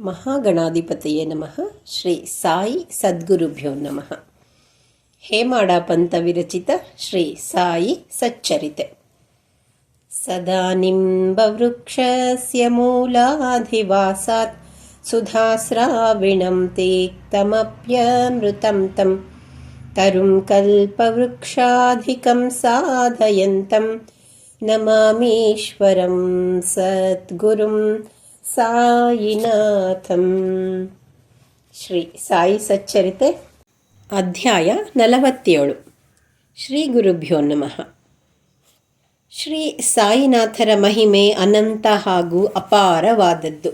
ಮಹಾಗಣಾಧಿಪತಿಯೇ ನಮಃ. ಶ್ರೀ ಸಾಯಿ ಸದ್ಗುರುಭ್ಯೋ ನಮಃ. ಹೇಮಾಡ ಪಂಥ ವಿರಚಿತ ಶ್ರೀ ಸಾಯಿ ಸಚ್ಚರಿತೆ. ಸದಾ ನಿಂಬವೃಕ್ಷಸ್ಯ ಮೂಲಾಧಿವಾಸಾತ್ ಸುಧಾಸ್ರಾವಿಣಂ ತೇಕ್ತಮಪ್ಯಮೃತಂ ತಂ ತರುಂ ಕಲ್ಪವೃಕ್ಷಾಧಿಕಂ ಸಾಧಯಂತಂ ನಮಾಮೀಶ್ವರಂ ಸದ್ಗುರುಂ ಸಾಯಿನಾಥಂ. ಶ್ರೀ ಸಾಯಿ ಸಚ್ಚರಿತೆ ಅಧ್ಯಾಯ 47. ಶ್ರೀ ಗುರುಭ್ಯೋ ನಮಃ. ಶ್ರೀ ಸಾಯಿನಾಥರ ಮಹಿಮೆ ಅನಂತ ಹಾಗೂ ಅಪಾರವಾದದ್ದು.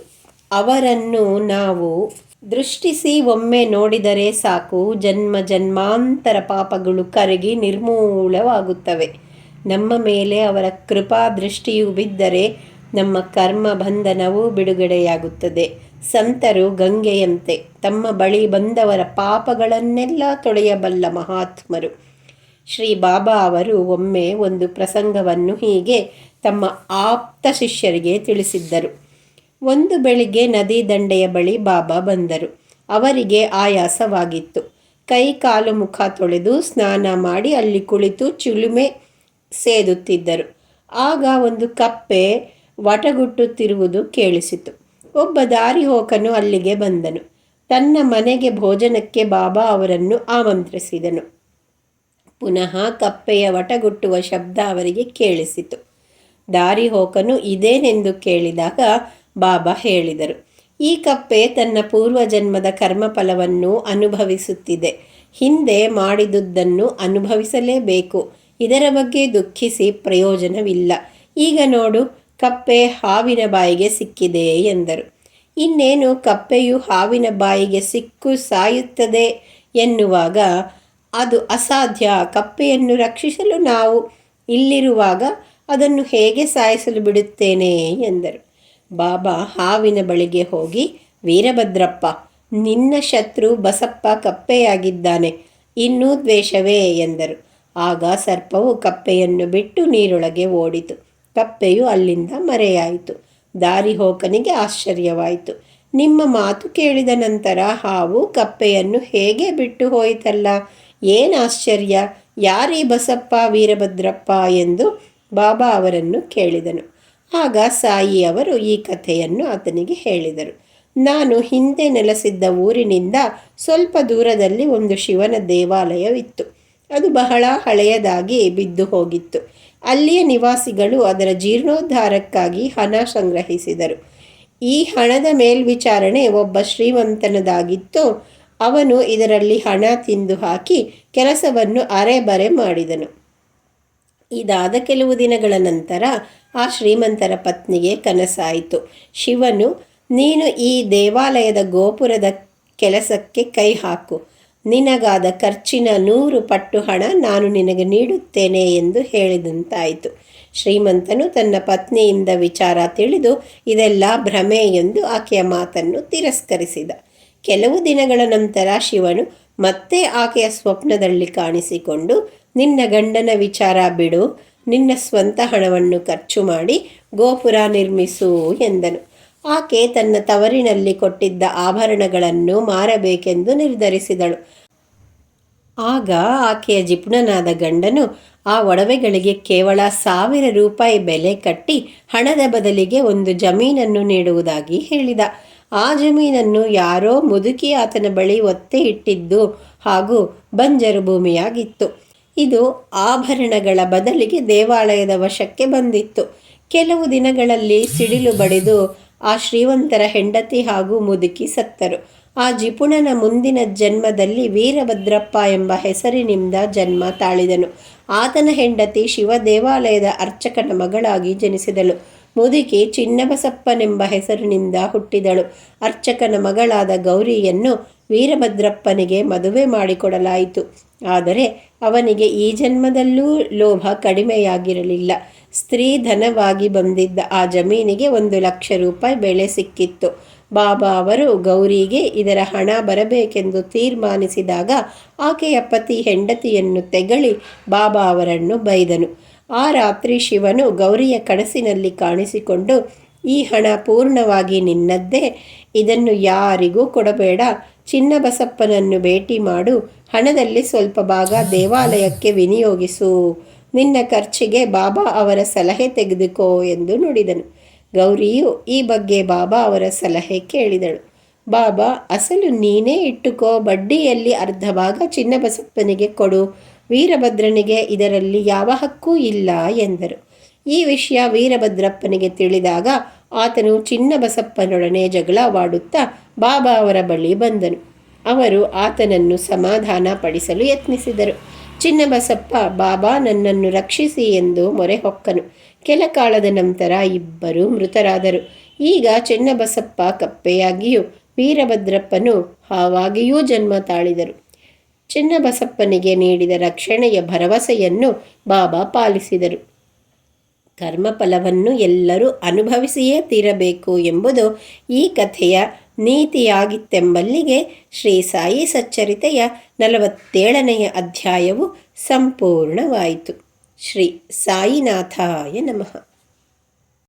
ಅವರನ್ನು ನಾವು ದೃಷ್ಟಿಸಿ ಒಮ್ಮೆ ನೋಡಿದರೆ ಸಾಕು, ಜನ್ಮ ಜನ್ಮಾಂತರ ಪಾಪಗಳು ಕರಗಿ ನಿರ್ಮೂಲವಾಗುತ್ತವೆ. ನಮ್ಮ ಮೇಲೆ ಅವರ ಕೃಪಾ ದೃಷ್ಟಿಯು ಬಿದ್ದರೆ ನಮ್ಮ ಕರ್ಮ ಬಂಧನವು ಬಿಡುಗಡೆಯಾಗುತ್ತದೆ. ಸಂತರು ಗಂಗೆಯಂತೆ ತಮ್ಮ ಬಳಿ ಬಂದವರ ಪಾಪಗಳನ್ನೆಲ್ಲ ತೊಳೆಯಬಲ್ಲ ಮಹಾತ್ಮರು. ಶ್ರೀ ಬಾಬಾ ಅವರು ಒಮ್ಮೆ ಒಂದು ಪ್ರಸಂಗವನ್ನು ಹೀಗೆ ತಮ್ಮ ಆಪ್ತ ಶಿಷ್ಯರಿಗೆ ತಿಳಿಸಿದ್ದರು. ಒಂದು ಬೆಳಿಗ್ಗೆ ನದಿ ದಂಡೆಯ ಬಳಿ ಬಾಬಾ ಬಂದರು. ಅವರಿಗೆ ಆಯಾಸವಾಗಿತ್ತು. ಕೈ ಕಾಲು ಮುಖ ತೊಳೆದು ಸ್ನಾನ ಮಾಡಿ ಅಲ್ಲಿ ಕುಳಿತು ಚಿಲುಮೆ ಸೇದುತ್ತಿದ್ದರು. ಆಗ ಒಂದು ಕಪ್ಪೆ ವಟಗುಟ್ಟುತ್ತಿರುವುದು ಕೇಳಿಸಿತು. ಒಬ್ಬ ದಾರಿಹೋಕನು ಅಲ್ಲಿಗೆ ಬಂದನು. ತನ್ನ ಮನೆಗೆ ಭೋಜನಕ್ಕೆ ಬಾಬಾ ಅವರನ್ನು ಆಮಂತ್ರಿಸಿದನು. ಪುನಃ ಕಪ್ಪೆಯ ವಟಗುಟ್ಟುವ ಶಬ್ದ ಅವರಿಗೆ ಕೇಳಿಸಿತು. ದಾರಿಹೋಕನು ಇದೇನೆಂದು ಕೇಳಿದಾಗ ಬಾಬಾ ಹೇಳಿದರು, ಈ ಕಪ್ಪೆ ತನ್ನ ಪೂರ್ವಜನ್ಮದ ಕರ್ಮಫಲವನ್ನು ಅನುಭವಿಸುತ್ತಿದೆ. ಹಿಂದೆ ಮಾಡಿದುದನ್ನು ಅನುಭವಿಸಲೇಬೇಕು. ಇದರ ಬಗ್ಗೆ ದುಃಖಿಸಿ ಪ್ರಯೋಜನವಿಲ್ಲ. ಈಗ ನೋಡು, ಕಪ್ಪೆ ಹಾವಿನ ಬಾಯಿಗೆ ಸಿಕ್ಕಿದೆ ಎಂದರು. ಇನ್ನೇನು ಕಪ್ಪೆಯು ಹಾವಿನ ಬಾಯಿಗೆ ಸಿಕ್ಕು ಸಾಯುತ್ತದೆ ಎನ್ನುವಾಗ, ಅದು ಅಸಾಧ್ಯ. ಕಪ್ಪೆಯನ್ನು ರಕ್ಷಿಸಲು ನಾವು ಇಲ್ಲಿರುವಾಗ ಅದನ್ನು ಹೇಗೆ ಸಾಯಿಸಲು ಬಿಡುತ್ತೇನೆ ಎಂದರು. ಬಾಬಾ ಹಾವಿನ ಬಳಿಗೆ ಹೋಗಿ, ವೀರಭದ್ರಪ್ಪ, ನಿನ್ನ ಶತ್ರು ಬಸಪ್ಪ ಕಪ್ಪೆಯಾಗಿದ್ದಾನೆ, ಇನ್ನೂ ದ್ವೇಷವೇ ಎಂದರು. ಆಗ ಸರ್ಪವು ಕಪ್ಪೆಯನ್ನು ಬಿಟ್ಟು ನೀರೊಳಗೆ ಓಡಿತು. ಕಪ್ಪೆಯು ಅಲ್ಲಿಂದ ಮರೆಯಾಯಿತು. ದಾರಿಹೋಕನಿಗೆ ಆಶ್ಚರ್ಯವಾಯಿತು. ನಿಮ್ಮ ಮಾತು ಕೇಳಿದ ನಂತರ ಹಾವು ಕಪ್ಪೆಯನ್ನು ಹೇಗೆ ಬಿಟ್ಟು ಹೋಯಿತಲ್ಲ, ಏನು ಆಶ್ಚರ್ಯ, ಯಾರೀ ಬಸಪ್ಪ ವೀರಭದ್ರಪ್ಪ ಎಂದು ಬಾಬಾ ಅವರನ್ನು ಕೇಳಿದನು. ಆಗ ಸಾಯಿ ಅವರು ಈ ಕಥೆಯನ್ನು ಆತನಿಗೆ ಹೇಳಿದರು. ನಾನು ಹಿಂದೆ ನೆಲೆಸಿದ್ದ ಊರಿನಿಂದ ಸ್ವಲ್ಪ ದೂರದಲ್ಲಿ ಒಂದು ಶಿವನ ದೇವಾಲಯವಿತ್ತು. ಅದು ಬಹಳ ಹಳೆಯದಾಗಿ ಬಿದ್ದು ಹೋಗಿತ್ತು. ಅಲ್ಲಿಯ ನಿವಾಸಿಗಳು ಅದರ ಜೀರ್ಣೋದ್ಧಾರಕ್ಕಾಗಿ ಹಣ ಸಂಗ್ರಹಿಸಿದರು. ಈ ಹಣದ ಮೇಲ್ವಿಚಾರಣೆ ಒಬ್ಬ ಶ್ರೀಮಂತನದಾಗಿತ್ತು. ಅವನು ಇದರಲ್ಲಿ ಹಣ ತಿಂದು ಹಾಕಿ ಕೆಲಸವನ್ನು ಅರೆಬರೆ ಮಾಡಿದನು. ಇದಾದ ಕೆಲವು ದಿನಗಳ ನಂತರ ಆ ಶ್ರೀಮಂತರ ಪತ್ನಿಗೆ ಕನಸಾಯಿತು. ಶಿವನು, ನೀನು ಈ ದೇವಾಲಯದ ಗೋಪುರದ ಕೆಲಸಕ್ಕೆ ಕೈ ಹಾಕು, ನಿನಗಾದ ಖರ್ಚಿನ 100 ಪಟ್ಟು ಹಣ ನಾನು ನಿನಗೆ ನೀಡುತ್ತೇನೆ ಎಂದು ಹೇಳಿದಂತಾಯಿತು. ಶ್ರೀಮಂತನು ತನ್ನ ಪತ್ನಿಯಿಂದ ವಿಚಾರ ತಿಳಿದು ಇದೆಲ್ಲ ಭ್ರಮೆ ಎಂದು ಆಕೆಯ ಮಾತನ್ನು ತಿರಸ್ಕರಿಸಿದ. ಕೆಲವು ದಿನಗಳ ನಂತರ ಶಿವನು ಮತ್ತೆ ಆಕೆಯ ಸ್ವಪ್ನದಲ್ಲಿ ಕಾಣಿಸಿಕೊಂಡು, ನಿನ್ನ ಗಂಡನ ವಿಚಾರ ಬಿಡು, ನಿನ್ನ ಸ್ವಂತ ಹಣವನ್ನು ಖರ್ಚು ಮಾಡಿ ಗೋಪುರ ನಿರ್ಮಿಸು ಎಂದನು. ಆಕೆ ತನ್ನ ತವರಿನಲ್ಲಿ ಕೊಟ್ಟಿದ್ದ ಆಭರಣಗಳನ್ನು ಮಾರಬೇಕೆಂದು ನಿರ್ಧರಿಸಿದಳು. ಆಗ ಆಕೆಯ ಜಿಪುಣನಾದ ಗಂಡನು ಆ ಒಡವೆಗಳಿಗೆ ಕೇವಲ 1000 ರೂಪಾಯಿ ಬೆಲೆ ಕಟ್ಟಿ ಹಣದ ಬದಲಿಗೆ ಒಂದು ಜಮೀನನ್ನು ನೀಡುವುದಾಗಿ ಹೇಳಿದ. ಆ ಜಮೀನನ್ನು ಯಾರೋ ಮುದುಕಿ ಆತನ ಬಳಿ ಒತ್ತೆ ಇಟ್ಟಿದ್ದು ಹಾಗೂ ಬಂಜರು ಭೂಮಿಯಾಗಿತ್ತು. ಇದು ಆಭರಣಗಳ ಬದಲಿಗೆ ದೇವಾಲಯದ ವಶಕ್ಕೆ ಬಂದಿತ್ತು. ಕೆಲವು ದಿನಗಳಲ್ಲಿ ಸಿಡಿಲು ಬಡಿದು ಆ ಶ್ರೀಮಂತರ ಹೆಂಡತಿ ಹಾಗೂ ಮುದುಕಿ ಸತ್ತರು. ಆ ಜಿಪುಣನ ಮುಂದಿನ ಜನ್ಮದಲ್ಲಿ ವೀರಭದ್ರಪ್ಪ ಎಂಬ ಹೆಸರಿನಿಂದ ಜನ್ಮ ತಾಳಿದನು. ಆತನ ಹೆಂಡತಿ ಶಿವ ದೇವಾಲಯದ ಅರ್ಚಕನ ಮಗಳಾಗಿ ಜನಿಸಿದಳು. ಮುದುಕಿ ಚಿನ್ನಬಸಪ್ಪನೆಂಬ ಹೆಸರಿನಿಂದ ಹುಟ್ಟಿದಳು. ಅರ್ಚಕನ ಮಗಳಾದ ಗೌರಿಯನ್ನು ವೀರಭದ್ರಪ್ಪನಿಗೆ ಮದುವೆ ಮಾಡಿಕೊಡಲಾಯಿತು. ಆದರೆ ಅವನಿಗೆ ಈ ಜನ್ಮದಲ್ಲೂ ಲೋಭ ಕಡಿಮೆಯಾಗಿರಲಿಲ್ಲ. ಸ್ತ್ರೀ ಧನವಾಗಿ ಬಂದಿದ್ದ ಆ ಜಮೀನಿಗೆ 1,00,000 ರೂಪಾಯಿ ಬೆಲೆ ಸಿಕ್ಕಿತ್ತು. ಬಾಬಾ ಅವರು ಗೌರಿಗೆ ಇದರ ಹಣ ಬರಬೇಕೆಂದು ತೀರ್ಮಾನಿಸಿದಾಗ ಆಕೆಯ ಪತಿ ಹೆಂಡತಿಯನ್ನು ತೆಗಳಿ ಬಾಬಾ ಅವರನ್ನು ಬೈದನು. ಆ ರಾತ್ರಿ ಶಿವನು ಗೌರಿಯ ಕನಸಿನಲ್ಲಿ ಕಾಣಿಸಿಕೊಂಡು, ಈ ಹಣ ಪೂರ್ಣವಾಗಿ ನಿನ್ನದ್ದೇ. ಇದನ್ನು ಯಾರಿಗೂ ಕೊಡಬೇಡ. ಚಿನ್ನಬಸಪ್ಪನನ್ನು ಭೇಟಿ ಮಾಡು. ಹಣದಲ್ಲಿ ಸ್ವಲ್ಪ ಭಾಗ ದೇವಾಲಯಕ್ಕೆ ವಿನಿಯೋಗಿಸು. ನಿನ್ನ ಖರ್ಚಿಗೆ ಬಾಬಾ ಅವರ ಸಲಹೆ ತೆಗೆದುಕೋ ಎಂದು ನುಡಿದನು. ಗೌರಿಯು ಈ ಬಗ್ಗೆ ಬಾಬಾ ಅವರ ಸಲಹೆ ಕೇಳಿದಳು. ಬಾಬಾ, ಅಸಲು ನೀನೇ ಇಟ್ಟುಕೋ, ಬಡ್ಡಿಯಲ್ಲಿ ಅರ್ಧ ಭಾಗ ಚಿನ್ನಬಸಪ್ಪನಿಗೆ ಕೊಡು. ವೀರಭದ್ರನಿಗೆ ಇದರಲ್ಲಿ ಯಾವ ಹಕ್ಕೂ ಇಲ್ಲ ಎಂದರು. ಈ ವಿಷಯ ವೀರಭದ್ರಪ್ಪನಿಗೆ ತಿಳಿದಾಗ ಆತನು ಚಿನ್ನಬಸಪ್ಪನೊಡನೆ ಜಗಳವಾಡುತ್ತಾ ಬಾಬಾ ಅವರ ಬಳಿ ಬಂದನು. ಅವರು ಆತನನ್ನು ಸಮಾಧಾನ ಪಡಿಸಲು ಯತ್ನಿಸಿದರು. ಚಿನ್ನಬಸಪ್ಪ ಬಾಬಾ ನನ್ನನ್ನು ರಕ್ಷಿಸಿ ಎಂದು ಮೊರೆ ಹೊಕ್ಕನು. ಕೆಲ ಕಾಲದ ನಂತರ ಇಬ್ಬರೂ ಮೃತರಾದರು. ಈಗ ಚಿನ್ನಬಸಪ್ಪ ಕಪ್ಪೆಯಾಗಿಯೂ ವೀರಭದ್ರಪ್ಪನು ಹಾವಾಗಿಯೂ ಜನ್ಮ ತಾಳಿದರು. ಚಿನ್ನಬಸಪ್ಪನಿಗೆ ನೀಡಿದ ರಕ್ಷಣೆಯ ಭರವಸೆಯನ್ನು ಬಾಬಾ ಪಾಲಿಸಿದರು. ಕರ್ಮಫಲವನ್ನು ಎಲ್ಲರೂ ಅನುಭವಿಸಿಯೇ ತೀರಬೇಕು ಎಂಬುದು ಈ ಕಥೆಯ ನೀತಿಯಾಗಿತ್ತೆಂಬಲ್ಲಿಗೆ ಶ್ರೀ ಸಾಯಿ ಸಚ್ಚರಿತೆಯ 47ನೆಯ ಅಧ್ಯಾಯವು ಸಂಪೂರ್ಣವಾಯಿತು. ಶ್ರೀ ಸಾಯಿನಾಥಾಯ ನಮಃ.